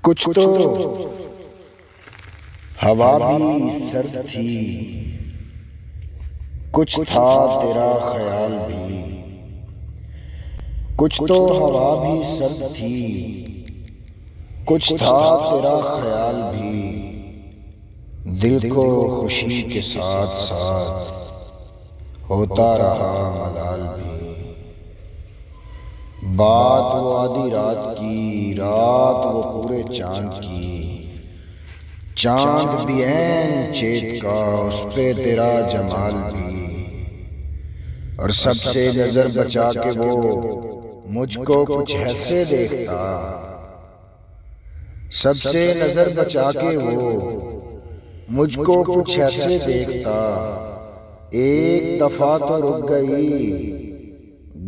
کچھ تو ہوا بھی سرد تھی، کچھ تھا تیرا خیال بھی۔ کچھ تو ہوا بھی سرد تھی، کچھ تھا تیرا خیال بھی۔ دل کو خوشی کے ساتھ ساتھ ہوتا رہا ملال بھی۔ بات وہ آدھی رات کی، رات وہ پورے چاند کی۔ چاند بھی عین چیت کا، اس پہ تیرا جمال بھی۔ اور سب سے نظر بچا کے وہ مجھ کو کچھ ایسے دیکھتا، سب سے نظر بچا کے وہ مجھ کو کچھ ایسے دیکھتا۔ ایک دفعہ تو رک گئی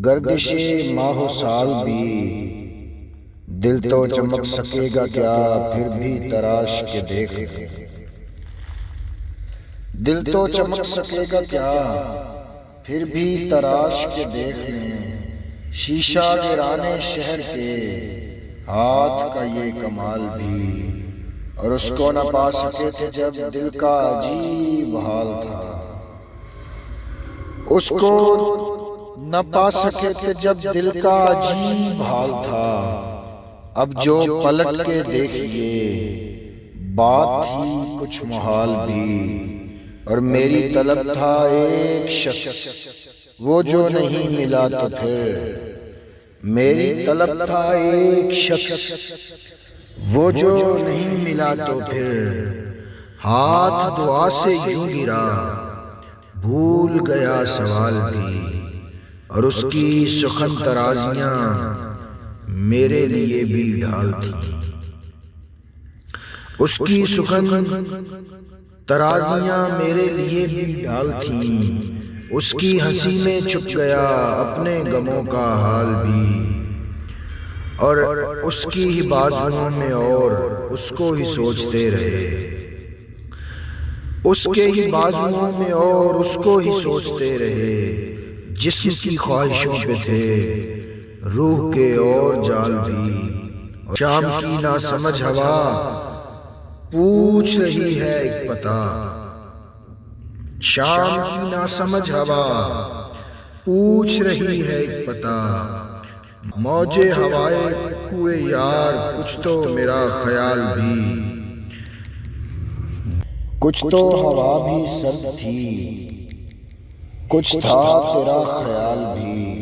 گردش ماہ و سال بھی۔ دل تو چمک سکے گا کیا پھر بھی تراش کے دیکھ۔ دل تو چمک سکے گا کیا پھر بھی تراش کے دیکھ لیں۔ شیشہ گرانے شہر کے ہاتھ کا یہ کمال بھی۔ اور اس کو نہ پا سکے تھے جب دل کا عجیب حال تھا۔ اس کو نہ پا سکے تھے جب دل کا عجیب حال تھا۔ اب جو پلٹ کے دیکھیے بات تھی کچھ محال بھی۔ اور میری طلب تھا ایک شخص، وہ جو نہیں ملا تو پھر۔ میری طلب تھا ایک شخص، وہ جو نہیں ملا تو پھر۔ ہاتھ دعا سے یوں گرا بھول گیا سوال بھی۔ اور اس کی سخن ترازیاں میرے لیے بھی ڈھال تھی۔ اس کی سخن ترازیاں میرے لیے بھی ڈھال تھیں۔ اس کی ہنسی میں چھپ گیا اپنے غموں کا حال بھی۔ اور اس کی ہی بازوؤں میں اور اس کو ہی سوچتے رہے۔ اس کے ہی بازوؤں میں اور اس کو ہی سوچتے رہے۔ جسم کی خواہشوں پہ تھے روح کے اور جال بھی۔ شام کی ناسمجھ ہوا پوچھ رہی ہے ایک پتہ۔ شام کی ناسمجھ ہوا پوچھ رہی ہے ایک پتہ۔ موجے ہوائے کوئے یار کچھ تو میرا خیال بھی۔ کچھ تو ہوا بھی سرد تھی، کچھ تھا تیرا خیال بھی۔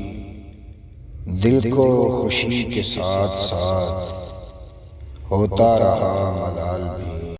دل کو خوشی کے ساتھ ساتھ ہوتا رہا ملال بھی۔